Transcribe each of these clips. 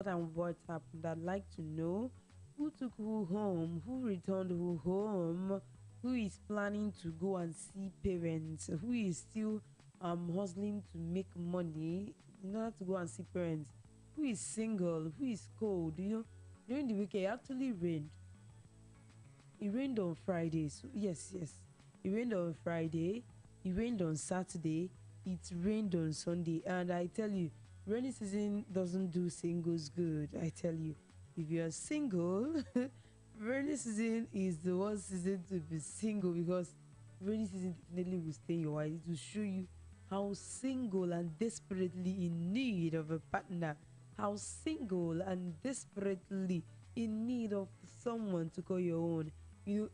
and what happened. I'd like to know who took who home, who returned who home, who is planning to go and see parents, who is still hustling to make money in order to go and see parents, who is single, who is cold. During the weekend it actually rained. It rained on Friday. So yes, yes. It rained on Friday. It rained on Saturday. It rained on Sunday. And I tell you, rainy season doesn't do singles good. I tell you, if you're single, rainy season is the worst season to be single, because rainy season definitely will stay in your eyes. It will show you how single and desperately in need of a partner, how single and desperately in need of someone to call your own. You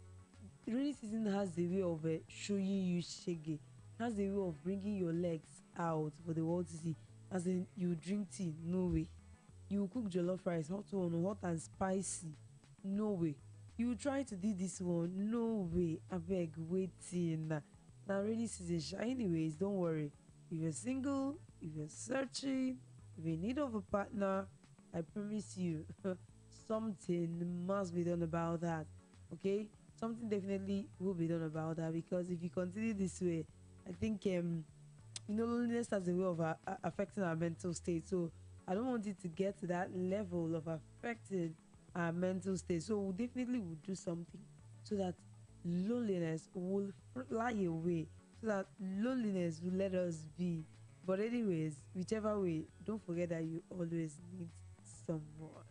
Rainy season has a way of showing you shaggy, has a way of bringing your legs out for the world to see. As in, you drink tea, no way. You cook jollof rice, hot one, hot and spicy, no way. You try to do this one, no way. I beg, waiting. Now, rainy season, anyways, don't worry. If you're single, if you're searching, if you're in need of a partner, I promise you, something must be done about that. Okay, something definitely will be done about that, because if you continue this way, I think loneliness has a way of affecting our mental state. So I don't want it to get to that level of affecting our mental state. So we definitely will do something so that loneliness will fly away, so that loneliness will let us be. But anyways, whichever way, don't forget that you always need someone.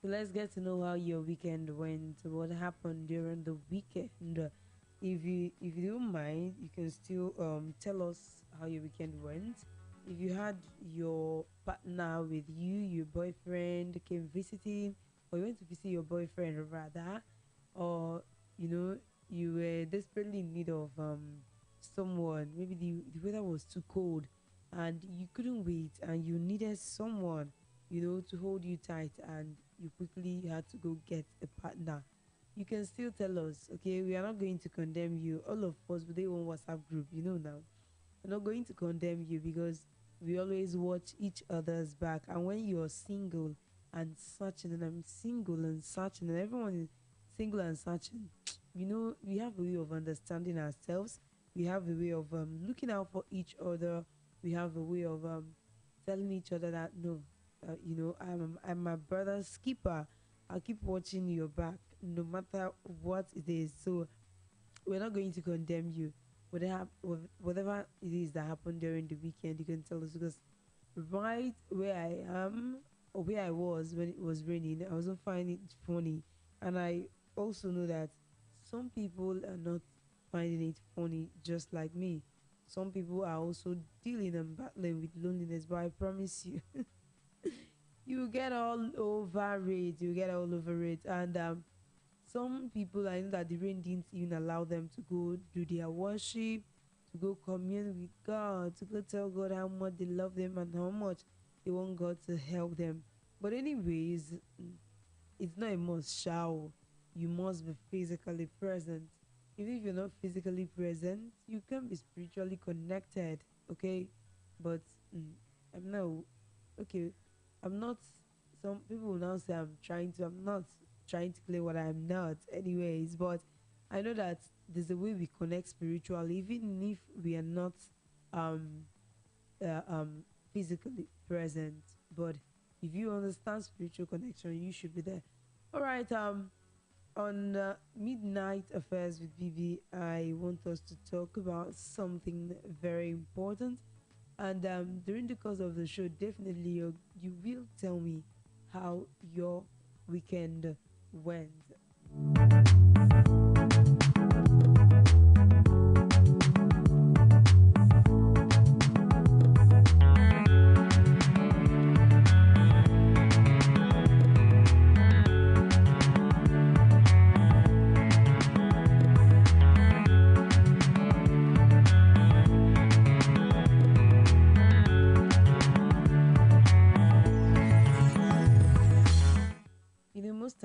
So let's get to know how your weekend went. What happened during the weekend? If you don't mind, you can still tell us how your weekend went. If you had your partner with you, your boyfriend came visiting, or you went to visit your boyfriend rather, or you know you were desperately in need of someone. Maybe the weather was too cold and you couldn't wait, and you needed someone to hold you tight, and you quickly had to go get a partner. You can still tell us, okay? We are not going to condemn you. All of us with their own WhatsApp group, now. We're not going to condemn you, because we always watch each other's back. And when you're single and searching, and I'm single and searching, and everyone is single and searching, we have a way of understanding ourselves. We have a way of looking out for each other. We have a way of telling each other that no, I'm my brother's keeper. I'll keep watching your back no matter what it is. So we're not going to condemn you. Whatever it is that happened during the weekend, you can tell us, because right where I am, or where I was when it was raining, I wasn't finding it funny. And I also know that some people are not finding it funny just like me. Some people are also dealing and battling with loneliness, but I promise you, you get all over it. You get all over it. And some people, I know that the rain didn't even allow them to go do their worship, to go commune with God, to go tell God how much they love them and how much they want God to help them. But anyways, it's not a must shower. You must be physically present. Even if you're not physically present, you can be spiritually connected. Okay, but I'm not okay. I'm not. Some people will now say I'm trying to. I'm not trying to play what I'm not. Anyways, but I know that there's a way we connect spiritually, even if we are not um physically present. But if you understand spiritual connection, you should be there. All right. On Midnight Affairs with BB, I want us to talk about something very important. And during the course of the show, definitely you will tell me how your weekend went.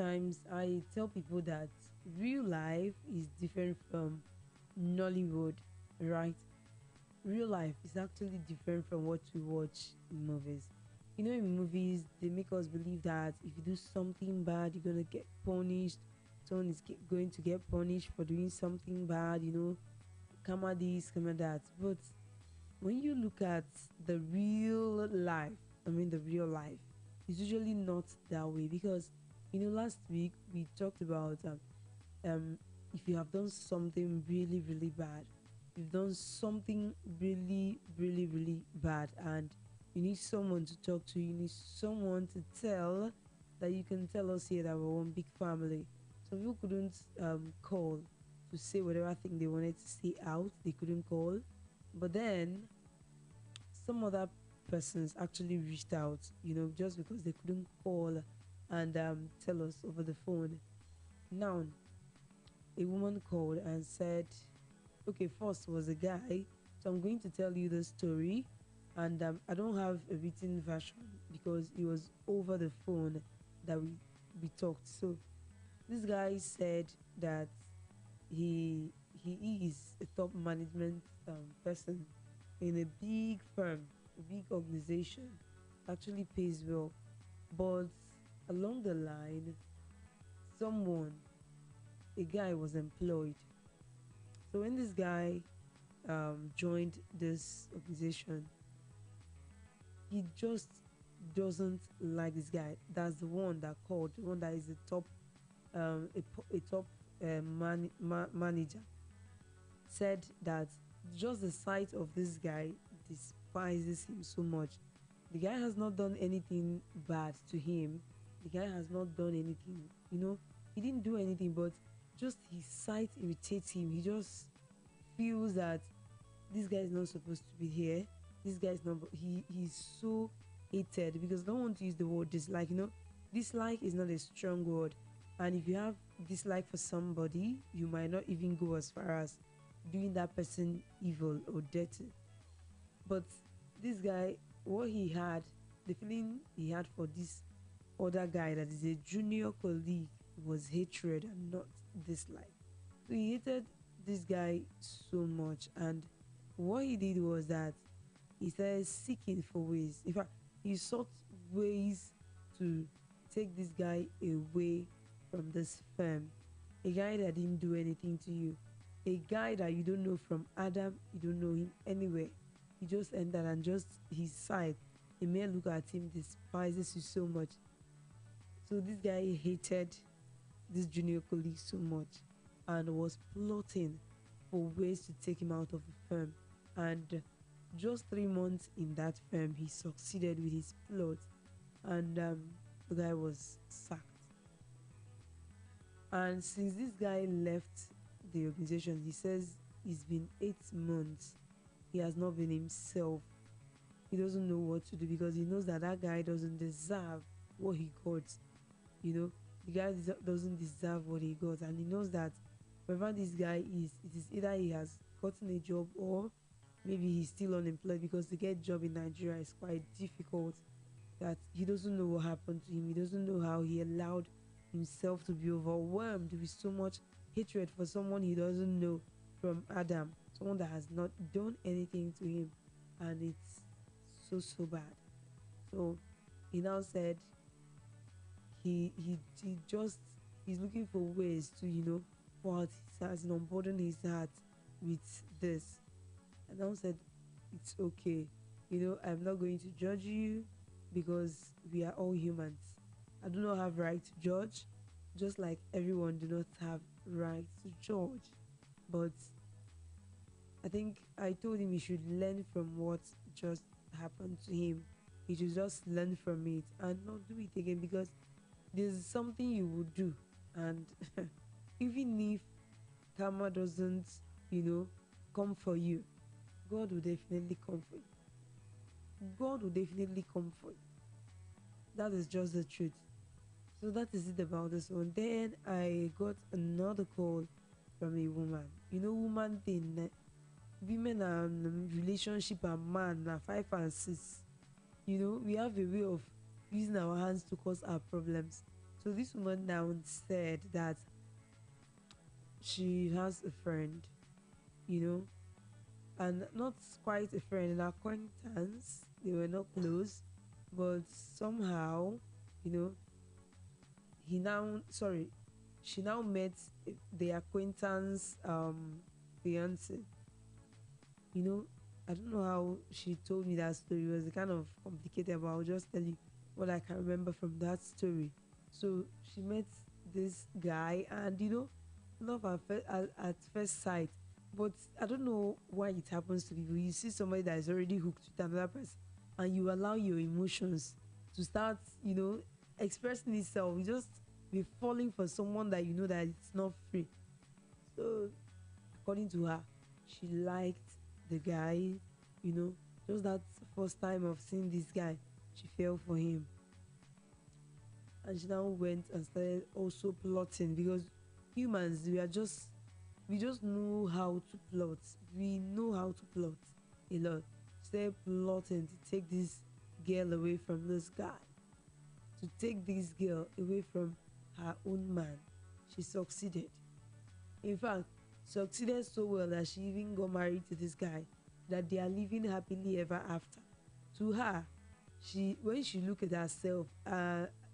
times I tell people that real life is different from Nollywood, right? Real life is actually different from what we watch in movies. You know, in movies, they make us believe that if you do something bad, you're gonna get punished. Someone is going to get punished for doing something bad. Karma this, karma that. But when you look at the real life, I mean the real life, it's usually not that way because last week we talked about um if you have done something really really bad, you've done something really really really bad, and you need someone to talk to, you need someone to tell, that you can tell us here that we're one big family. Some people couldn't call to say whatever thing they wanted to say out, they couldn't call. But then some other persons actually reached out, just because they couldn't call and tell us over the phone. Now, a woman called and said, okay, first was a guy. So I'm going to tell you the story, and I don't have a written version because it was over the phone that we talked. So this guy said that he he is a top management person in a big firm, a big organization, actually pays well. But along the line, someone, a guy was employed. So when this guy joined this organization, he just doesn't like this guy. That's the one that called, the one that is the top, a top manager, said that just the sight of this guy despises him so much. The guy has not done anything bad to him. The guy has not done anything, he didn't do anything, but just his sight irritates him. He just feels that this guy is not supposed to be here. This guy is not, he's so hated, because I don't want to use the word dislike. Dislike is not a strong word. And if you have dislike for somebody, you might not even go as far as doing that person evil or dirty. But this guy, what he had, the feeling he had for this other guy that is a junior colleague, was hatred and not dislike. So he hated this guy so much, and what he did was that he started seeking for ways. In fact, he sought ways to take this guy away from this firm. A guy that didn't do anything to you, a guy that you don't know from Adam, you don't know him anywhere. He just entered, and just his side, a mere look at him despises you so much. So this guy hated this junior colleague so much and was plotting for ways to take him out of the firm. And just 3 months in that firm, he succeeded with his plot, and the guy was sacked. And since this guy left the organization, he says it's been 8 months. He has not been himself. He doesn't know what to do because he knows that that guy doesn't deserve what he got. The guy doesn't deserve what he got, and he knows that wherever this guy is, it is either he has gotten a job or maybe he's still unemployed, because to get job in Nigeria is quite difficult. That he doesn't know what happened to him. He doesn't know how he allowed himself to be overwhelmed with so much hatred for someone he doesn't know from Adam, someone that has not done anything to him, and it's so bad. So he now said he just he's looking for ways to pour out his heart and unburden his heart with this. And I said, it's okay. I'm not going to judge you because we are all humans. I do not have right to judge, just like everyone do not have right to judge. But I think I told him he should learn from what just happened to him. He should just learn from it and not do it again, because there's something you would do, and even if karma doesn't, come for you, God will definitely come for you. God will definitely come for you. That is just the truth. So that is it about this one. Then I got another call from a woman. Woman thing, women and relationship and man na 5 and 6. We have a way of using our hands to cause our problems. So this woman now said that she has a friend, you know, and not quite a friend, an acquaintance. They were not close, but somehow, you know, he now sorry, she now met the acquaintance fiance. You know, I don't know how she told me that story. It was kind of complicated, but I'll just tell you what I can remember from that story. So she met this guy, and love at first sight. But I don't know why it happens to people. You see somebody that is already hooked with another person, and you allow your emotions to start, expressing itself. You just be falling for someone that you know that it's not free. So according to her, she liked the guy, you know, just that first time of seeing this guy, she fell for him. And she now went and started also plotting because humans, we just know how to plot. We know how to plot a lot. She started plotting to take this girl away from this guy, to take this girl away from her own man. She succeeded. In fact, succeeded so well that she even got married to this guy, that they are living happily ever after. To her, she when she look at herself,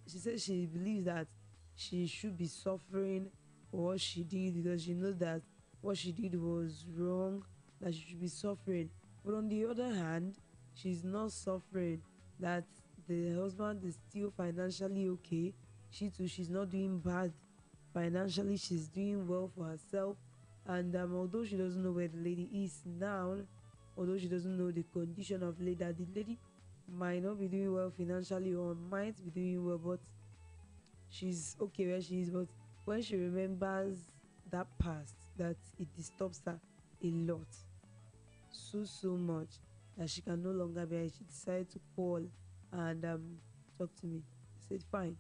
she says she believes that she should be suffering for what she did because she knows that what she did was wrong, that she should be suffering. But on the other hand, she's not suffering, that the husband is still financially okay. She too, she's not doing bad financially, she's doing well for herself. And although she doesn't know where the lady is now, although she doesn't know the condition of lady, that the lady might not be doing well financially or might be doing well, but she's okay where she is. But when she remembers that past, that it disturbs her a lot, so much, that she can no longer bear it. She decided to call and talk to me. I said, fine,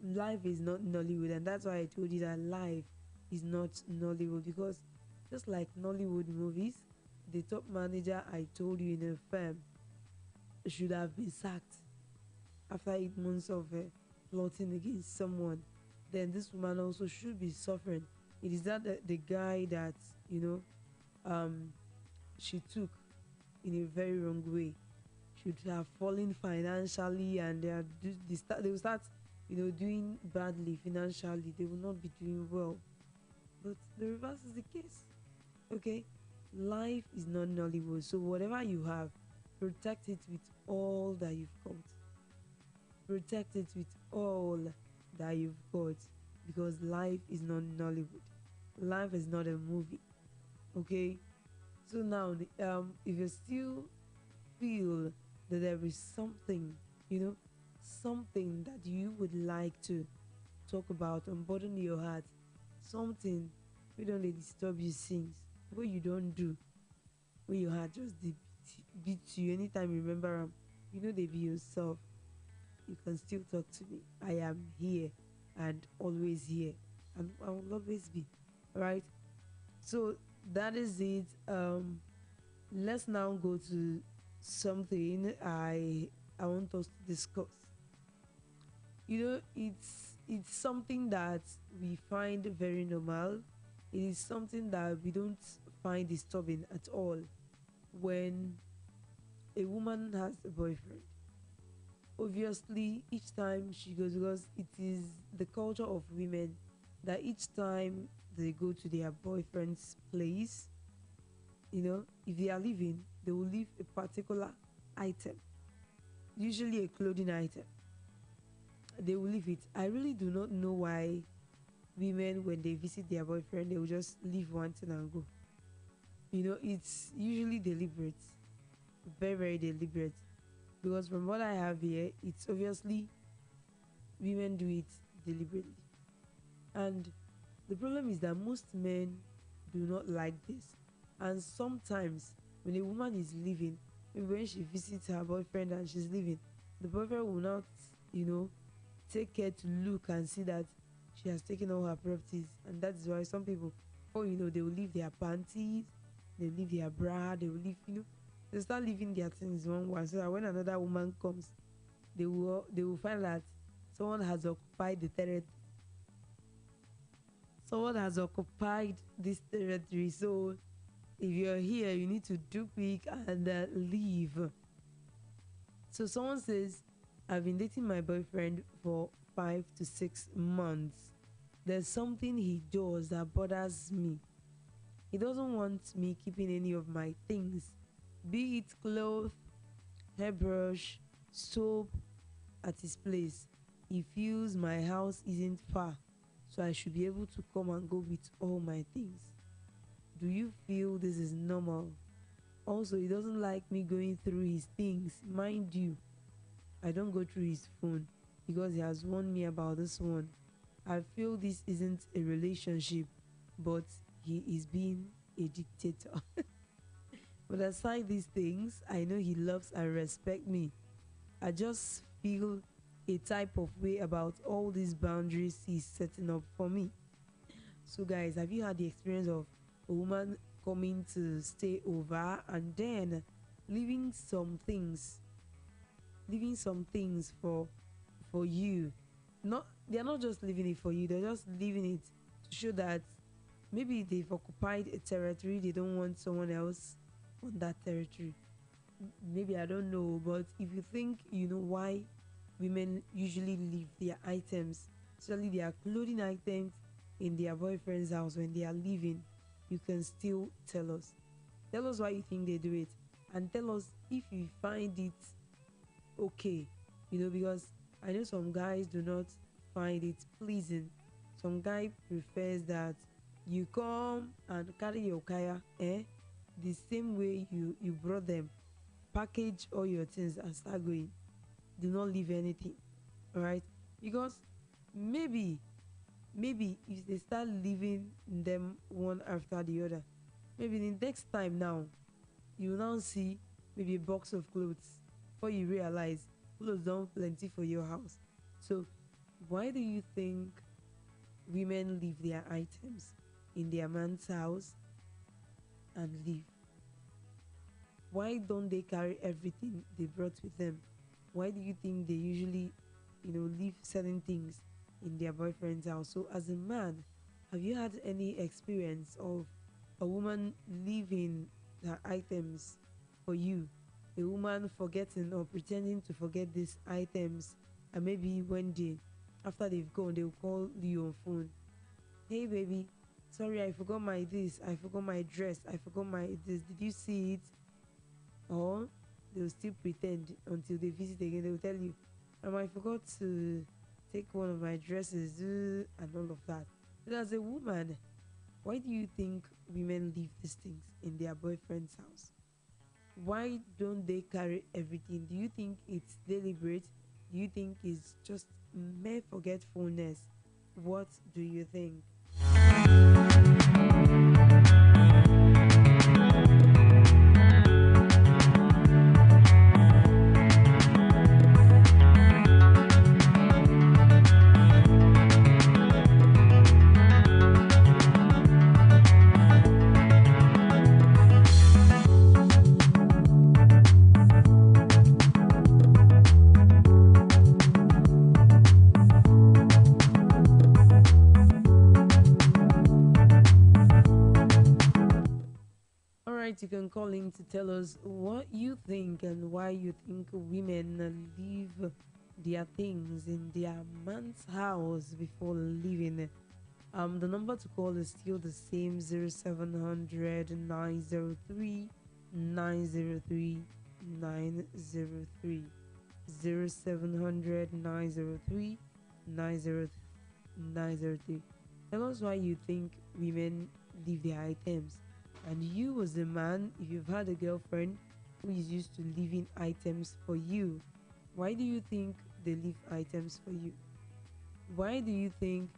life is not Nollywood, and that's why I told you that life is not Nollywood, because just like Nollywood movies, the top manager I told you in a firm should have been sacked after 8 months of plotting against someone. Then this woman also should be suffering. It is that the guy that you know um she took in a very wrong way should have fallen financially, and they will start doing badly financially. They will not be doing well, but the reverse is the case. Okay, life is not Nollywood, so whatever you have, protect it with all that you've got. Protect it with all that you've got, because life is not Nollywood. Life is not a movie. Okay, so now if you still feel that there is something, you know something that you would like to talk about, unburden your heart, something we don't dey disturb you since, what you don't do, when your heart just dey beat you anytime you remember they be yourself, you can still talk to me. I am here and always here, and I will always be. All right, so that is it. Let's now go to something I want us to discuss. It's something that we find very normal. It is something that we don't find disturbing at all when a woman has a boyfriend. Obviously, each time she goes, because it is the culture of women that each time they go to their boyfriend's place, if they are leaving, they will leave a particular item, usually a clothing item. They will leave it. I really do not know why women, when they visit their boyfriend, they will just leave one thing and go. It's usually deliberate, very, very deliberate. Because from what I have here, it's obviously women do it deliberately. And the problem is that most men do not like this. And sometimes when a woman is leaving, maybe when she visits her boyfriend and she's leaving, the boyfriend will not, you know, take care to look and see that she has taken all her properties. And that is why some people, oh, they will leave their panties, they will leave their bra, they will leave, they start leaving their things one so that when another woman comes, they will find that Someone has occupied the territory. Someone has occupied this territory. So if you're here, you need to do quick and leave. So someone says, I've been dating my boyfriend for 5 to 6 months. There's something he does that bothers me. He doesn't want me keeping any of my things, be it clothes, hairbrush, soap, at his place. He feels my house isn't far, so I should be able to come and go with all my things. Do you feel this is normal? Also, he doesn't like me going through his things. Mind you, I don't go through his phone because he has warned me about this one. I feel this isn't a relationship, but he is being a dictator. But aside these things, I know he loves and respects me. I just feel a type of way about all these boundaries he's setting up for me. So, guys, have you had the experience of a woman coming to stay over and then leaving some things, leaving some things for you? Not they're not just leaving it for you; they're just leaving it to show that maybe they've occupied a territory. They don't want someone else on that territory. Maybe I don't know, but if you think you know why women usually leave their items, especially their clothing items, in their boyfriend's house when they are leaving, you can still tell us. Tell us why you think they do it, and tell us if you find it okay. Because I know some guys do not find it pleasing. Some guy prefers that you come and carry your kaya, the same way you brought them, package all your things and start going. Do not leave anything. All right, because maybe if they start leaving them one after the other, maybe the next time now you will now see maybe a box of clothes before you realize clothes don't plenty for your house. So why do you think women leave their items in their man's house and leave? Why don't they carry everything they brought with them? Why do you think they usually, leave certain things in their boyfriend's house? So, as a man, have you had any experience of a woman leaving her items for you? A woman forgetting or pretending to forget these items, and maybe one day after they've gone, they'll call you on phone. Hey, baby, sorry, I forgot my this, I forgot my dress, I forgot my this. Did you see it? Or they'll still pretend until they visit again. They'll tell you, I forgot to take one of my dresses, and all of that. But as a woman, why do you think women leave these things in their boyfriend's house? Why don't they carry everything? Do you think it's deliberate? Do you think it's just mere forgetfulness? What do you think? All right, you can call in to tell us what you think and why you think women leave their things in their man's house before leaving. The number to call is still the same: 0700 903 903 903. 0700 903 903. Tell us why you think women leave their items. And you, as a man, if you've had a girlfriend who is used to leaving items for you, why do you think they leave items for you? Why do you think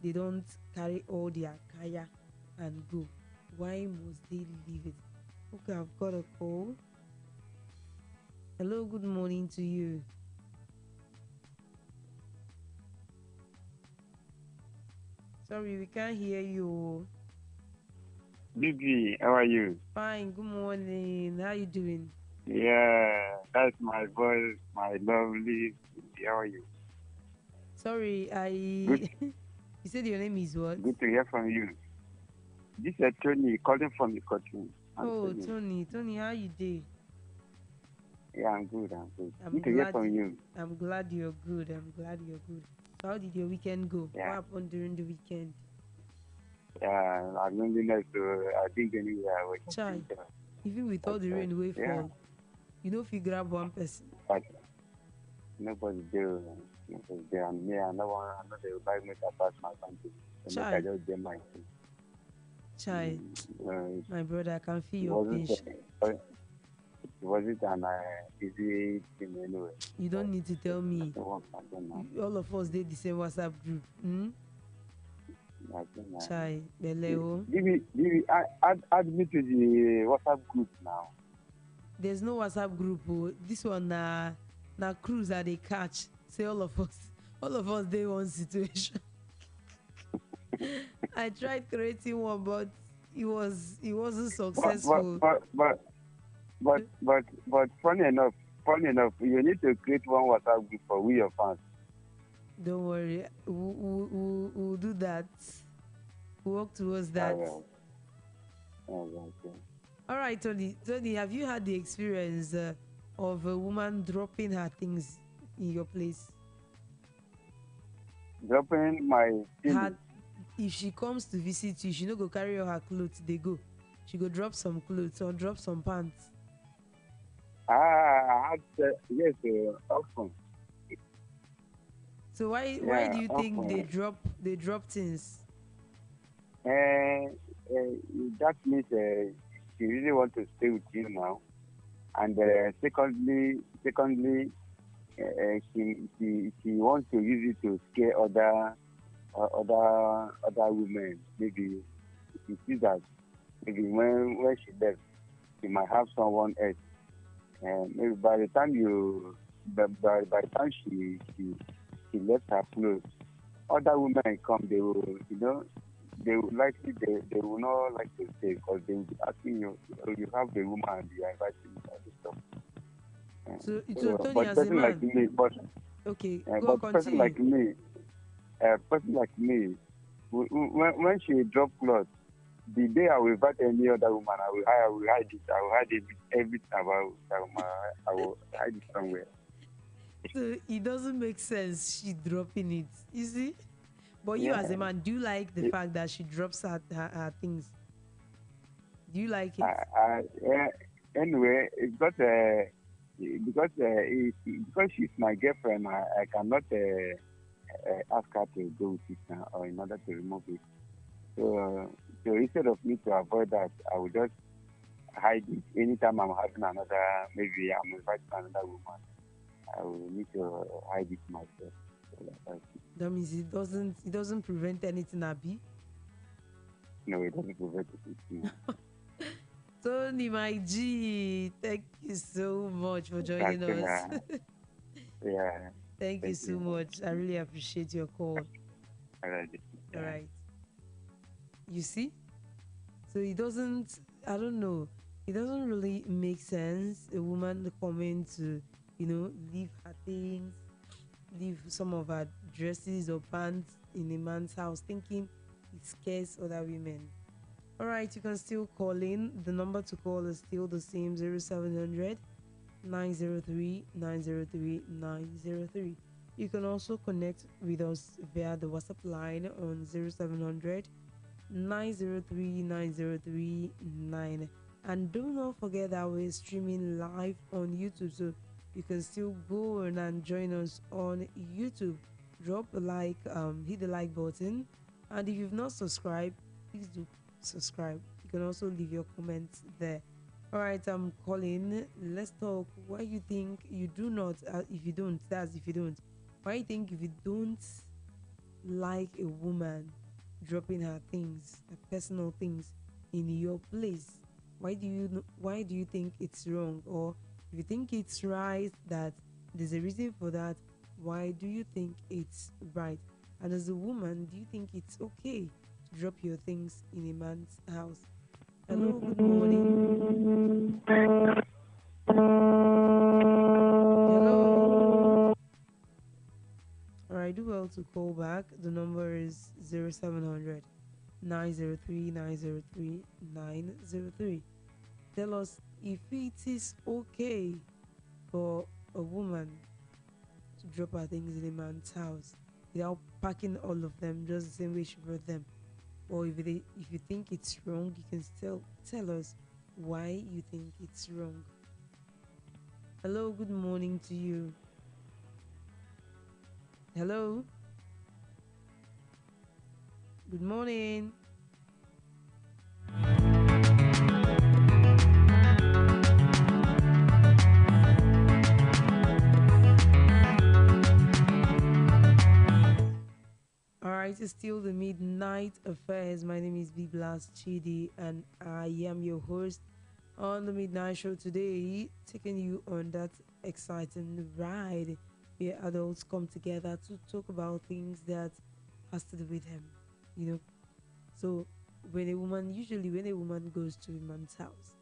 they don't carry all their kaya and go? Why must they leave it? Okay, I've got a call. Hello, good morning to you. Sorry, we can't hear you. Bibi, how are you? Fine, good morning. How you doing? Yeah, that's my voice, my lovely Bibi. How are you? Sorry, I. Good, You said your name is what? good to hear from you. This is Tony calling from the country. I'm Oh, Tony. Tony. Tony, how you day? Yeah, I'm good. I'm good. I'm Good to hear glad. from you. I'm glad you're good. I'm glad you're good. So how did your weekend go? What Yeah, happened during the weekend? yeah. I'm loneliness, so I think anywhere I was Chai, just even with but all the rain we yeah, fall, you know if you grab one person. but nobody there. Nobody there. And me, I know one. I know they will buy me to pass my country. So make I Chai, just get my thing. chai, Uh, my brother, I can feel it your wasn't. pain. It wasn't an easy thing anyway. You don't But need to tell me. I work again now. All of us did the same WhatsApp group. Hmm? I think Chai, beleo. add me to the WhatsApp group now. There's no WhatsApp group. Oh. This one na cruise that they catch. Say all of us day one situation. I tried creating one, but it wasn't But but successful. but but but funny enough, you need to create one WhatsApp group for we your fans. Don't worry, we'll do that. We'll work towards that. Well, okay. All right, Tony. Tony, have you had the experience of a woman dropping her things in your place? Dropping my Her, feelings. if she comes to visit you, she no go carry all her clothes. They go. She go drop some clothes or drop some pants. I had yes, often. So why Yeah, do you think often. they drop things? Uh, that means she really want to stay with you now. And secondly, she wants to use it to scare other women. Maybe she sees that maybe when she left, she might have someone else. And maybe by the time she left her clothes, other women come. They will they will likely they will not like to stay because they will be asking you, "Oh, you have the woman and you are inviting me all this stuff." So Tony, But as a man, okay, go but continue. person like me, when she drop clothes, the day I will invite any other woman, I will hide it. I will hide everything about that woman. I will hide it somewhere. So it doesn't make sense she dropping it. You see? But you as a Yeah. man, do you like the It, fact that she drops her things? Do you like it? yeah. Anyway, it's got because she's my girlfriend, I cannot ask her to go with it now or in order to remove it. So instead of me to avoid that, I will just hide it. Anytime I'm having another, maybe I'm inviting another woman, I will need to hide it myself. So that's it. That means it doesn't prevent anything, Abby. No, it doesn't prevent it. No. Tony, my G, thank you so much for joining Thank you. us. Yeah, Thank you thank so you. much. I really appreciate your call. All right. All Yeah. right. You see? So it doesn't, I don't know, it doesn't really make sense a woman coming to, leave her things, leave some of her dresses or pants in a man's house thinking it scares other women. All right, you can still call in. The number to call is still the same 0700 903 903 903. You can also connect with us via the WhatsApp line on 0700 903 903 9. And do not forget that we're streaming live on YouTube, so you can still go on and join us on YouTube. Drop a like, hit the like button, and if you've not subscribed, please do subscribe. You can also leave your comments there. All right, I'm calling. Let's talk. Why you think you do not? If you don't, that's if you don't. Why you think if you don't like a woman dropping her things, her personal things in your place? Why do you think it's wrong? Or if you think it's right, that there's a reason for that, why do you think it's right? And as a woman, do you think it's okay to drop your things in a man's house? Hello, good morning. Hello. All right, do well to to call back, the number is 0700 903 903 903. Tell us if it is okay for a woman to drop her things in a man's house without packing all of them just the same way she brought them. Or if you think it's wrong, you can still tell us why you think it's wrong. Hello, good morning to you. Hello, good morning. All right, it's still the Midnight Affairs. My name is B Blast Chidi, and I am your host on the Midnight Show today, taking you on that exciting ride where adults come together to talk about things that has to do with them. You know, so when a woman goes to a man's house,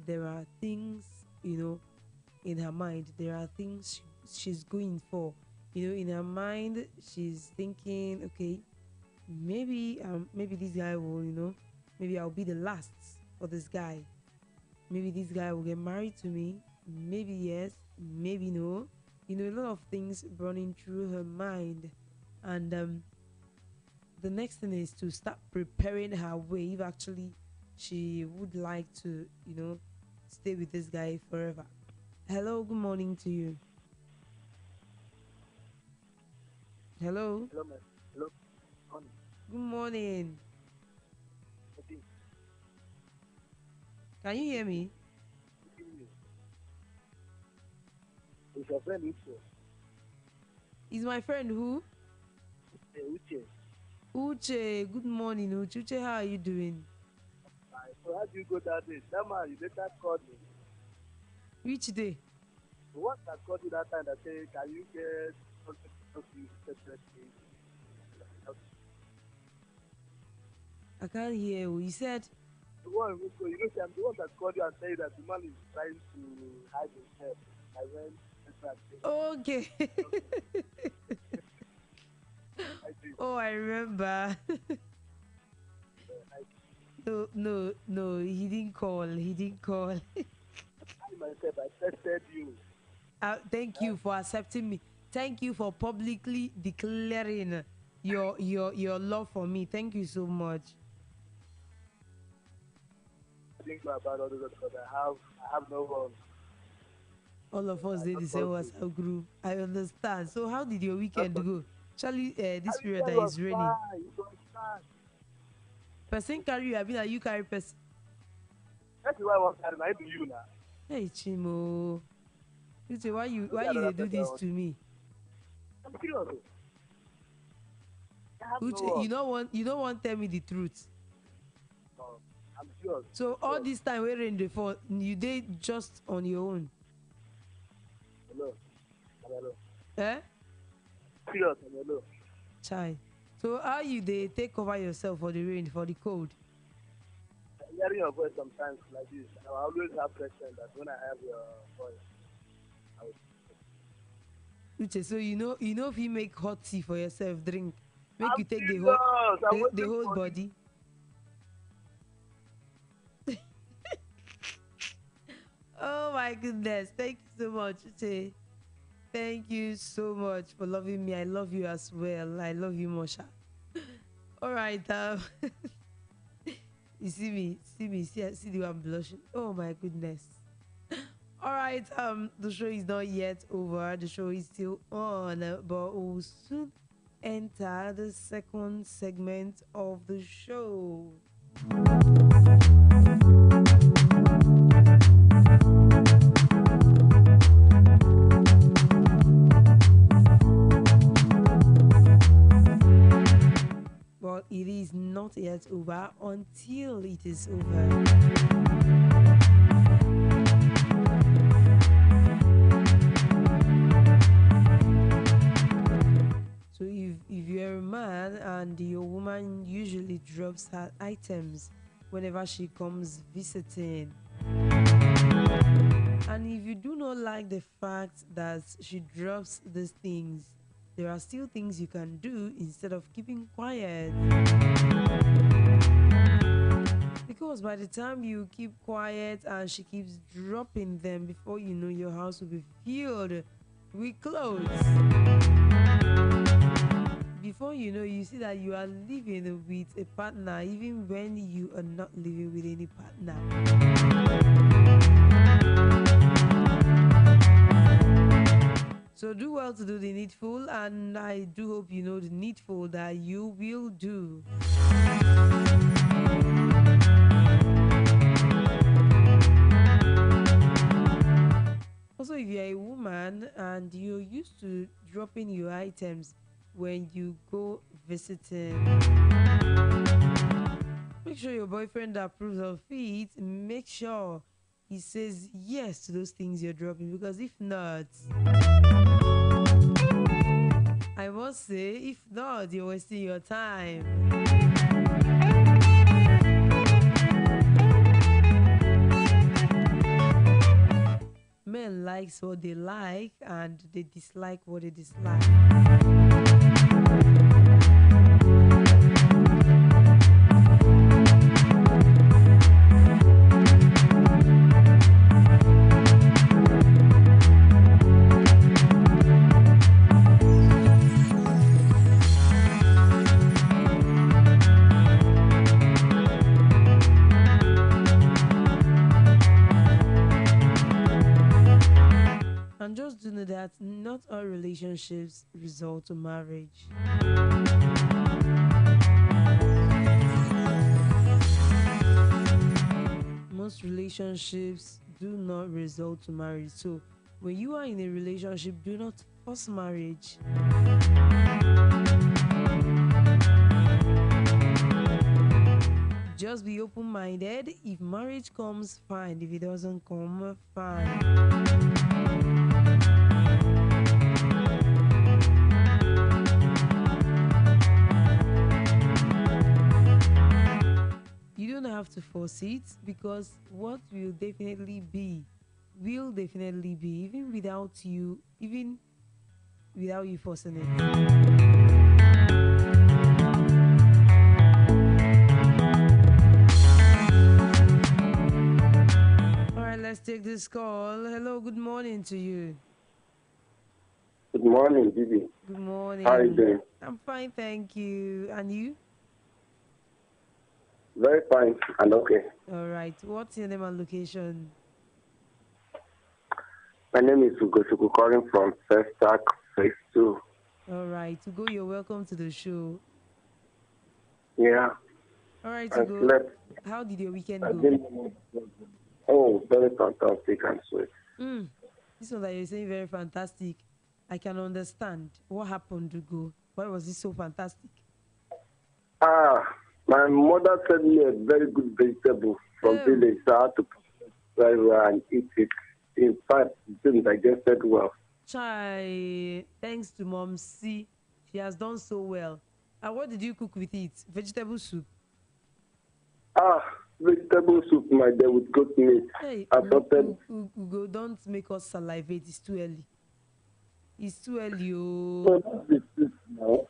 there are things, in her mind. There are things she's going for. In her mind, she's thinking, okay, maybe this guy will, maybe I'll be the last for this guy. Maybe this guy will get married to me. Maybe yes, maybe no. A lot of things running through her mind, and the next thing is to start preparing her way if actually she would like to, stay with this guy forever. Hello, good morning to you. Hello, Hello, man. Hello. Honey. good morning. Okay. Can you hear me? Good evening. It's your friend Uche. Is my friend who? Uche. Uche, good morning, Uche. Uche, how are you doing? So how do you go that day? That man, you later called me. Which day? The one that called you that time that said, can you get something to talk to you separately? I can't hear you. You said, The one who called, I'm the one that called you and said that the man is trying to hide himself. I went okay. I did. Oh, I remember. I No, no, no, he didn't call. He didn't call. myself, I tested you. Thank you for accepting me. Thank you for publicly declaring your love for me. Thank you so much. I think about all those because I have no one. All of us I did the just same called you. WhatsApp group. I understand. So, how did your Just weekend called go? Charlie, I this mean, period it that was is raining. fine. It was fine. Person carry you, I mean, that you carry person. That's why I was carrying. I do you now. Hey, Chimo. You say, Look why at you another they do person. this to me? I'm serious. Oh. I have no Uche, one. you don't want to tell me the truth. No, I'm serious. So all this time we rain the fall, you did just on your own. Hello. Hello. Eh? Serious. Hello. Chai. So how you they take cover yourself for the rain, for the cold? Hearing your voice sometimes like this, I always have question that when I have your voice, I will. Uche, so if you make hot tea for yourself, drink. Make I'm you take serious. I'm the waiting whole for you. body. Oh my goodness. Thank you so much, Uche. Thank you so much for loving me. I love you as well. I love you, Mosha. All right. You see the way I'm blushing. Oh my goodness. All right. The show is not yet over. The show is still on, but we'll soon enter the second segment of the show. But it is not yet over until it is over. So if you're a man and your woman usually drops her items whenever she comes visiting, and if you do not like the fact that she drops these things, there are still things you can do instead of keeping quiet. Because by the time you keep quiet and she keeps dropping them, before you know, your house will be filled with clothes. Before you know, you see that you are living with a partner even when you are not living with any partner. So do well to do the needful, and I do hope you know the needful that you will do. Also, if you're a woman and you're used to dropping your items when you go visiting, make sure your boyfriend approves of it. Make sure he says yes to those things you're dropping, because if not, I must say, if not, you're wasting your time. Men likes what they like and they dislike what they dislike. And just to know that not all relationships result to marriage. Most relationships do not result to marriage. So when you are in a relationship, do not force marriage. Just be open-minded. If marriage comes, fine. If it doesn't come, fine. You don't have to force it, because what will definitely be, even without you forcing it. All right, let's take this call. Hello, good morning to you. Good morning, Bibi. Good morning. How are you doing? I'm fine, thank you. And you? Very fine and okay. All right. What's your name and location? My name is Ugochukwu, calling from First Stack, Phase 2. All right. Ugo, you're welcome to the show. Yeah. All right, I Ugo. slept. How did your weekend I go? didn't- Oh, very fantastic and sweet. This one that you're saying very fantastic. I can understand. What happened, Ugo? Why was it so fantastic? My mother sent me a very good vegetable from Oh. village, so I had to put it very well and eat it. In fact, it didn't digest it well. Chai, thanks to Mom C, she has done so well. And what did you cook with it? Vegetable soup. Vegetable soup, my dear, with goat meat. Hey, I thought that Ugo, don't make us salivate. It's too early. It's too early, oh, oh. this is now.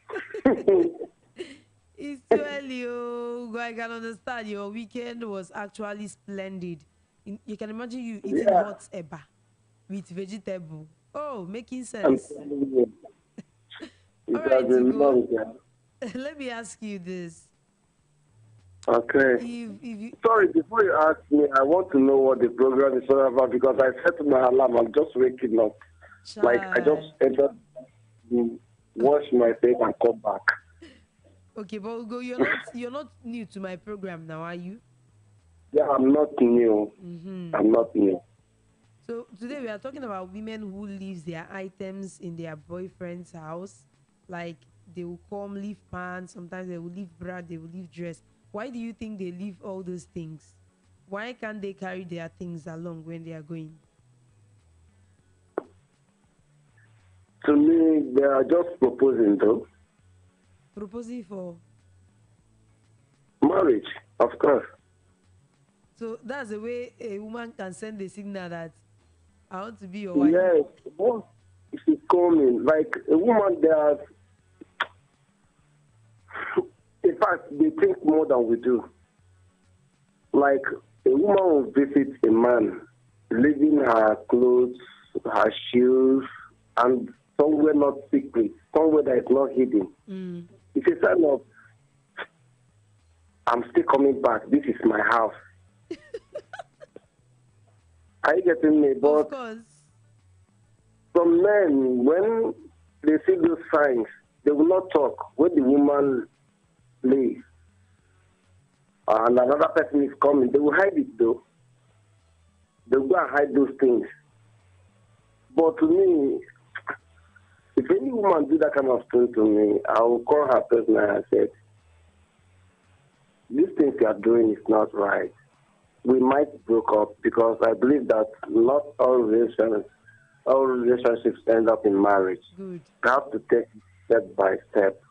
It's too early, oh. Ugo, I can understand. Your weekend was actually splendid. You can imagine you eating Yeah. hot eba with vegetable. Oh, making I'm sense. telling you. It All has right, been Ugo. long, yeah. Let me ask you this. Okay. If you Sorry, before you ask me, I want to know what the program is all about because I set my alarm. I'm just waking up. Like, I just entered, wash my face and come back. Okay, but Ugo, you're not new to my program now, are you? Yeah, I'm not new. I'm not new. So today we are talking about women who leaves their items in their boyfriend's house. Like they will come, leave pants, sometimes they will leave bra, they will leave dress. Why do you think they leave all those things? Why can't they carry their things along when they are going? To me, they are just proposing, though. Proposing for. Marriage, of course. So that's the way a woman can send a signal that I want to be your wife. Yes. she's coming. Like a woman, there. In fact, they think more than we do. Like a woman will visit a man, leaving her clothes, her shoes, and somewhere not secret, somewhere that is not hidden. It's a sign of, I'm still coming back. This is my house. Are you getting me? But of course. some men, when they see those signs, they will not talk. When the woman leaves and another person is coming, they will hide it though. They will go and hide those things. But to me, if any woman do that kind of thing to me, I will call her personally and say, these things you are doing is not right. We might break up because I believe that not all relationships end up in marriage. Good. We have to take step by step.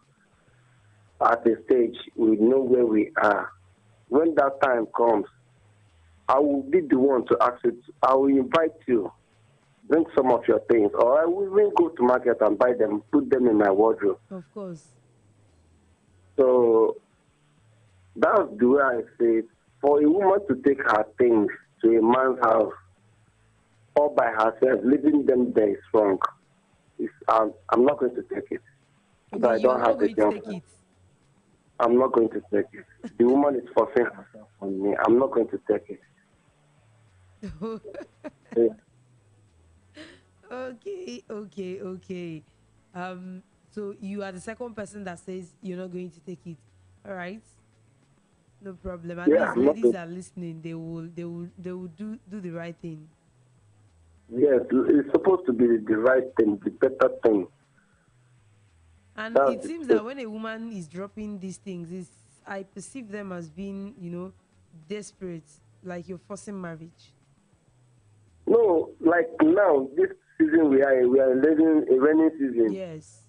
At a stage, we know where we are. When that time comes, I will be the one to ask it. I will invite you, bring some of your things, or I will even go to market and buy them, put them in my wardrobe. Of course. So that's the way I say it. For a woman to take her things to a man's house all by herself, leaving them there is wrong. I'm not going to take it. Okay, I you don't are not have the going to jump. take it. I'm not going to take it. The woman is forcing herself on me. I'm not going to take it. Yeah. Okay. So you are the second person that says you're not going to take it. All right. No problem. At Yeah, least I'm not ladies going. are listening. They will do the right thing. Yes, it's supposed to be the right thing, the better thing. And That's it the seems thing. that when a woman is dropping these things, I perceive them as being, desperate, like you're forcing marriage. No, like now, this season we are living a rainy season. Yes.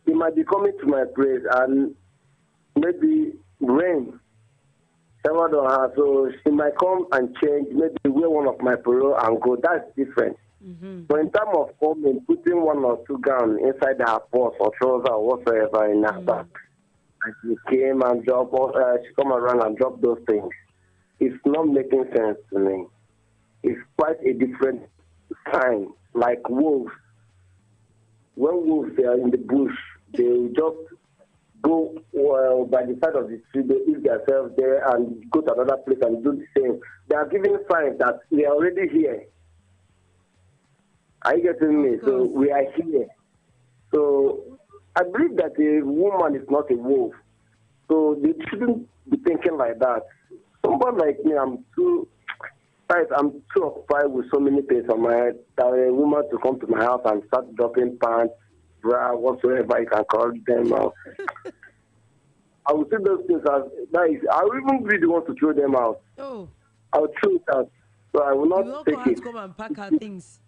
He might be coming to my place and maybe rain showered on her, so she might come and change, maybe wear one of my polo and go. That's different. But in terms of coming, putting one or two gowns inside her purse or trouser or whatsoever in her bag, and she came and she come around and drop those things. It's not making sense to me. It's quite a different sign, like wolves. When wolves are in the bush, they will just go by the side of the tree, they eat themselves there and go to another place and do the same. They are giving signs that we are already here. Are you getting me? So we are here. So I believe that a woman is not a wolf. So they shouldn't be thinking like that. Someone like me, I'm too occupied with so many things on my head that a woman to come to my house and start dropping pants, bra, whatsoever you can call them out. I will see those things as that is. I will even really want to throw them out. Oh. I will throw it out. So I will not You will take call her it. to come and pack her things.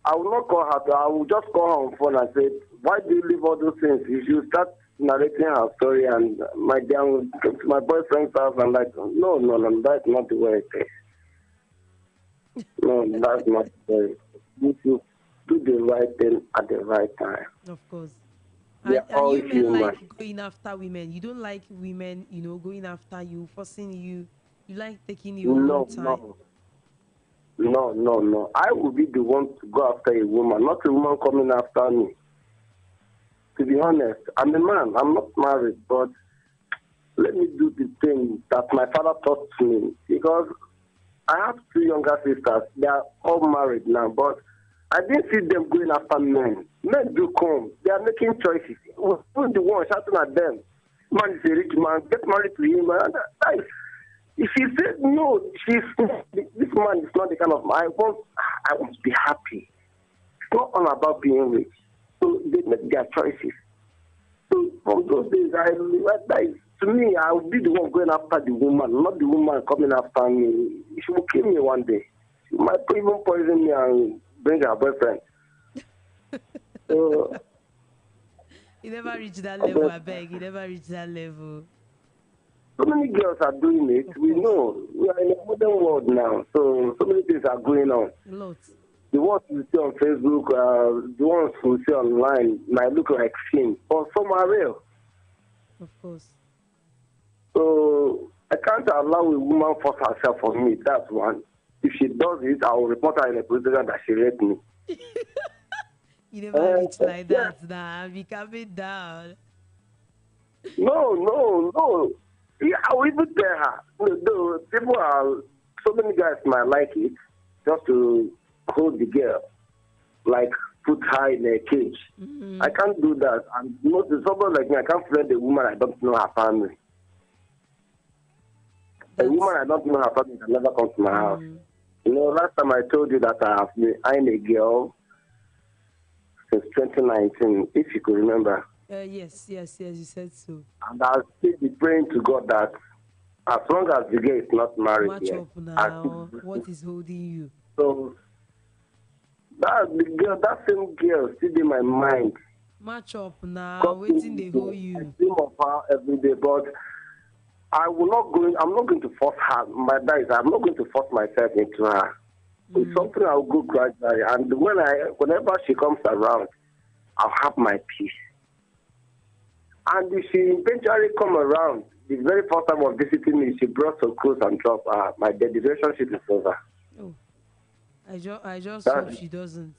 I will not call her. I will just call her on phone and say, "Why do you leave all those things?" If you start narrating her story and my boyfriend's house, I'm like, no, that's not the way it is. No, that's not the way. You should do the right thing at the right time. Of course. We are And all you men human. like going after women. You don't like women, going after you, forcing you. You like taking your own time. No. I will be the one to go after a woman, not a woman coming after me. To be honest, I'm a man. I'm not married, but let me do the thing that my father taught me. Because I have two younger sisters. They are all married now, but I didn't see them going after men. Men do come. They are making choices. Who's the one shouting at them? Man is a rich man. Get married to him. If he said no, this man is not the kind of man. I want to be happy. It's not all about being rich. So they make their choices. So from those days, to me, I will be the one going after the woman, not the woman coming after me. She will kill me one day. She might even poison me and bring her boyfriend. So, you never reach that level, I beg. You never reach that level. So many girls are doing it. We know. We are in a modern world now. So many things are going on. Lots. The ones you see on Facebook, the ones you see online might look like film, but some are real. Of course. So I can't allow a woman force herself on me. That's one. If she does it, I will report her in a police station that she raped me. You never reach like Yeah. that now. Be coming down. No, no, no. Yeah, I will even tell her. No, people are, so many guys might like it just to hold the girl, like put her in a cage. I Mm-hmm. can't do that. And not someone like me, I can't friend a woman I don't know her family. A woman That's I don't know her family can never come to my house. mm, Last time I told you that I have been eyeing a girl since 2019, if you could remember. yes, yes, yes, you said so. And I'll still be praying to God that as long as the girl is not married Match yet, up I still now. be What is holding you? so that the girl, that same girl, still in my mind. Match up now. Waiting Constantly, they hold so I you. dream of her every day, but I will not go. I'm not going to force her. That is, I'm not going to force myself into her. It's Mm, something I'll go gradually, and whenever she comes around, I'll have my peace. And if she eventually come around, the very first time of visiting me, she brought some clothes and drop. My dead relationship is over. oh, I just hope That's she doesn't.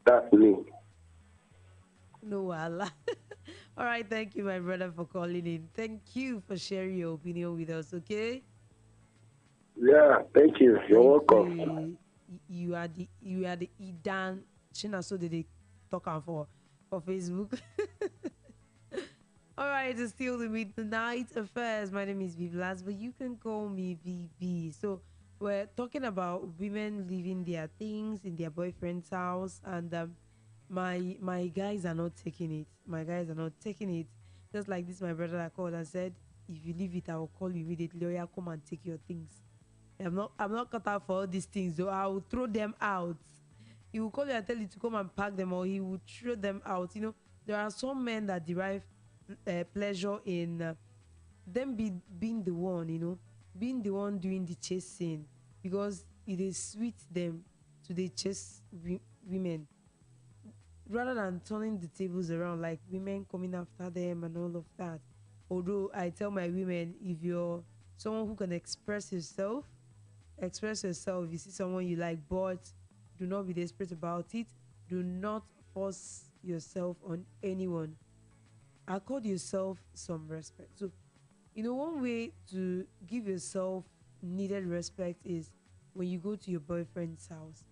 that's me. No, Allah. All right, thank you, my brother, for calling in. Thank you for sharing your opinion with us. Okay. Yeah, thank you. You're Thank welcome. you. You are the Idan China, so they talk am for Facebook. All right, it's still the midnight affairs. My name is Vivlas, but you can call me VV. So we're talking about women leaving their things in their boyfriend's house, and my guys are not taking it. My guys are not taking it. Just like this, my brother that called and said, "If you leave it, I will call you immediately. Or yeah, come and take your things." I'm not cut out for all these things, so I will throw them out. He will call you and tell you to come and pack them, or he will throw them out. There are some men that derive pleasure in them being the one, being the one doing the chasing, because it is sweet them to they chase women rather than turning the tables around, like women coming after them and all of that. Although I tell my women, if you're someone who can express yourself. If you see someone you like, but do not be desperate about it. Do not force yourself on anyone. Accord yourself some respect. So, one way to give yourself needed respect is when you go to your boyfriend's house.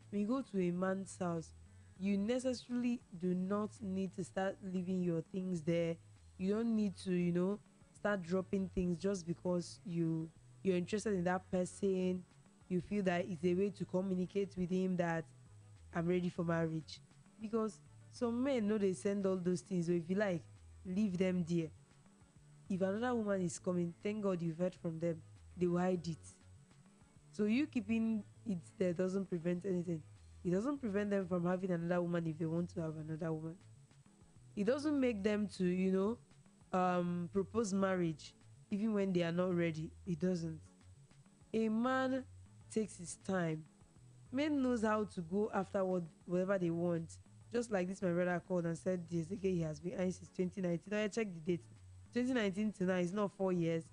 When you go to a man's house, you necessarily do not need to start leaving your things there. You don't need to, start dropping things just because you're interested in that person. You feel that it's a way to communicate with him that I'm ready for marriage. Because some men know they send all those things. So if you like, leave them there. If another woman is coming, thank God you've heard from them. They will hide it. So you keeping it there doesn't prevent anything. It doesn't prevent them from having another woman if they want to have another woman. It doesn't make them to, propose marriage even when they are not ready. It doesn't. A man takes his time. Men knows how to go after whatever they want. Just like this, my brother called and said this again. He has been eyeing since 2019. Now I checked the date. 2019 to now, it's not 4 years.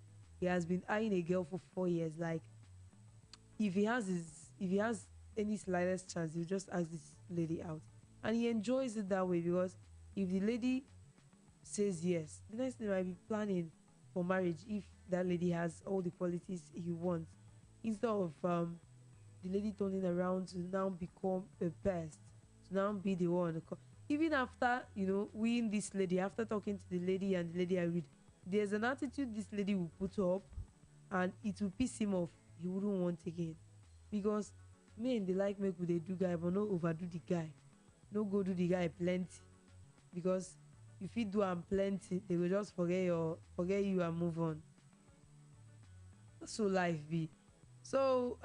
He has been eyeing a girl for 4 years. Like, if he has any slightest chance, he'll just ask this lady out, and he enjoys it that way, because if the lady says yes, the next thing might be planning for marriage if that lady has all the qualities he wants, instead of the lady turning around to now become a pest, to now be the one. Even after, we this lady, after talking to the lady and the lady agreed, there's an attitude this lady will put up, and it will piss him off. He wouldn't want again, because men they like make we dey do guy, but no overdo the guy. No go do the guy plenty, because if you do am plenty, they will just forget you and move on. So life be. So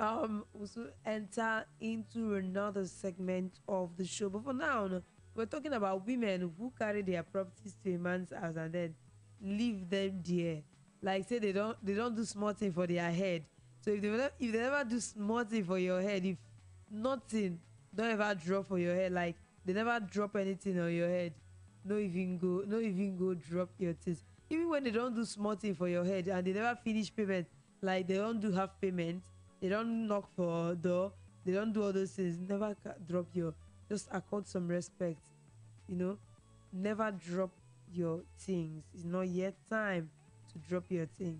we'll soon enter into another segment of the show. But for now, no, we're talking about women who carry their properties to a man's house and then leave them there. Like say they don't do small thing for their head. So if they never do small thing for your head, if nothing don't ever drop for your head, like they never drop anything on your head, no even go drop your things. Even when they don't do small thing for your head and they never finish payment, like they don't do half payment, they don't knock for door, they don't do all those things, never drop your, just accord some respect, you know. Never drop your things. It's not yet time to drop your things.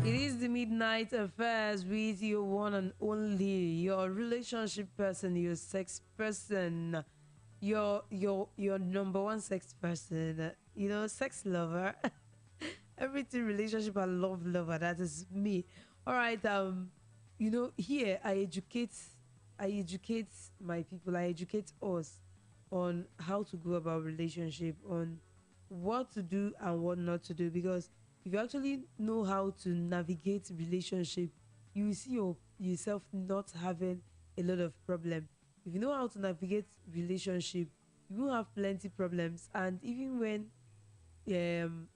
It is the midnight affairs with your one and only, your relationship person, your sex person, your number one sex person, you know, sex lover. Everything relationship and love lover, that is me. All right, you know, here I educate my people, I educate us on how to go about relationship, on what to do and what not to do, because if you actually know how to navigate relationship, you will see yourself not having a lot of problem. If you know how to navigate relationship, you will have plenty problems, and even when um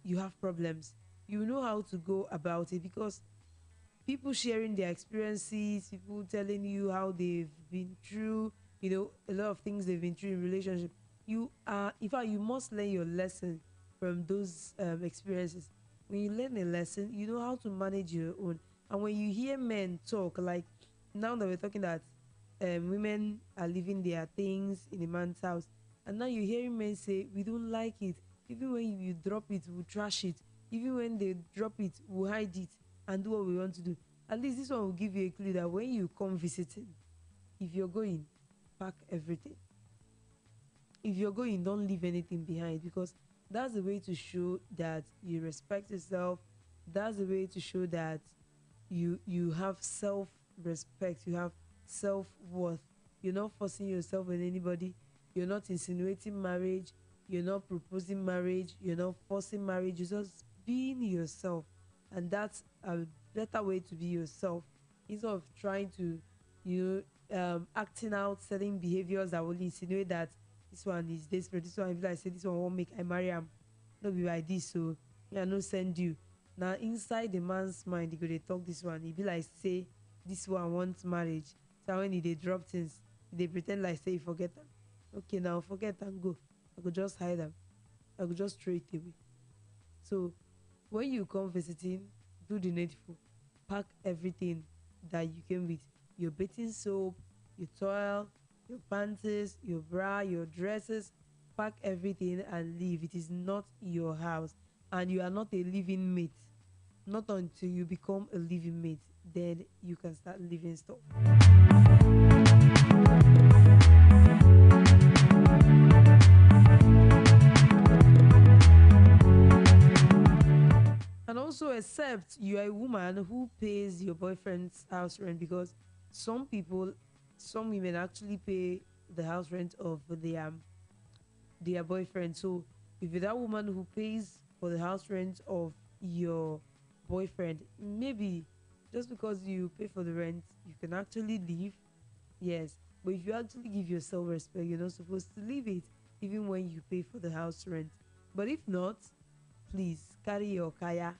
you have problems, you know how to go about it, because people sharing their experiences, people telling you how they've been through, you know, a lot of things they've been through in relationship. You are, in fact, you must learn your lesson from those experiences. When you learn a lesson, you know how to manage your own. And when you hear men talk, like now that we're talking that women are leaving their things in a man's house, and now you're hearing men say, we don't like it. Even when you drop it, we'll trash it. Even when they drop it, we'll hide it and do what we want to do. At least this one will give you a clue that when you come visiting, if you're going, pack everything. If you're going, don't leave anything behind, because that's the way to show that you respect yourself. That's the way to show that you have self respect, you have self worth. You're not forcing yourself on anybody. You're not insinuating marriage. You're not proposing marriage. You're not forcing marriage. You're just being yourself, and that's a better way to be yourself, instead of trying to, you acting out certain behaviors that will insinuate that this one is desperate, this one, if I say this one won't make I marry him, no be like this, so yeah, no send you. Now inside the man's mind, he go dey talk this one, he be like say this one wants marriage. So when he dey drop things, they pretend like say he forget them. Okay, now forget and go. I could just hide them. I could just throw it away. So when you come visiting, do the needful. Pack everything that you came with. Your bathing soap, your towel, your panties, your bra, your dresses. Pack everything and leave. It is not your house. And you are not a living mate. Not until you become a living mate. Then you can start living stuff. And also, except you are a woman who pays your boyfriend's house rent, because some people, some women actually pay the house rent of their boyfriend. So if you're that woman who pays for the house rent of your boyfriend, maybe just because you pay for the rent, you can actually leave. Yes, but if you actually give yourself respect, you're not supposed to leave it, even when you pay for the house rent. But if not, please carry your kaya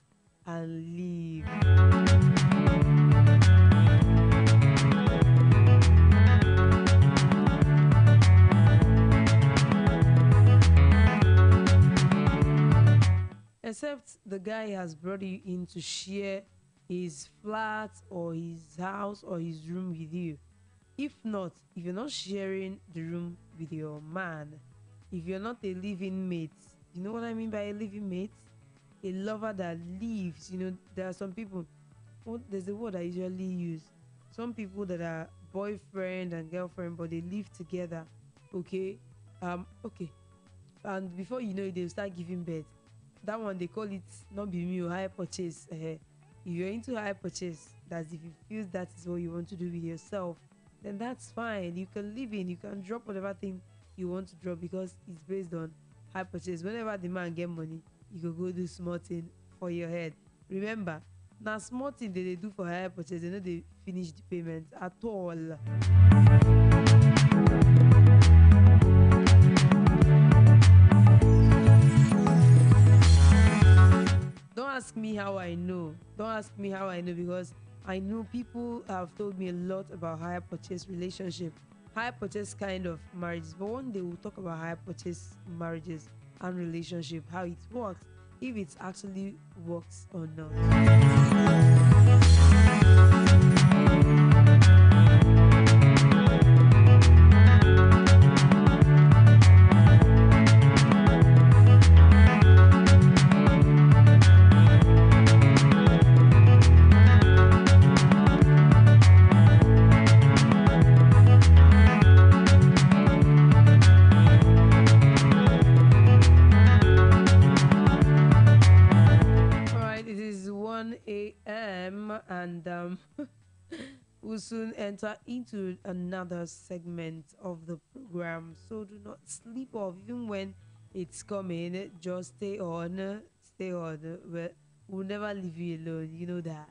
and leave. Except the guy has brought you in to share his flat or his house or his room with you. If not, if you're not sharing the room with your man, if you're not a living mate, you know what I mean by a living mate? A lover that lives. You know, there are some people, there's a word I usually use. Some people that are boyfriend and girlfriend, but they live together. Okay, okay, and before you know it, they'll start giving birth. That one they call it not be me or high purchase. If you're into high purchase, that's if you feel that is what you want to do with yourself, then that's fine. You can live in, you can drop whatever thing you want to drop because it's based on high purchase. Whenever the man get money, you can go do small thing for your head. Remember, now small thing that they do for high purchase, they know they finish the payment at all. Don't ask me how I know. Don't ask me how I know because I know people have told me a lot about higher purchase relationship, higher purchase kind of marriages. But one day we'll talk about higher purchase marriages and relationship, how it works, if it actually works or not. All right, it is 1 a.m. and we'll soon enter into another segment of the program. So do not sleep off, even when it's coming. Just stay on, stay on. We'll never leave you alone. You know that.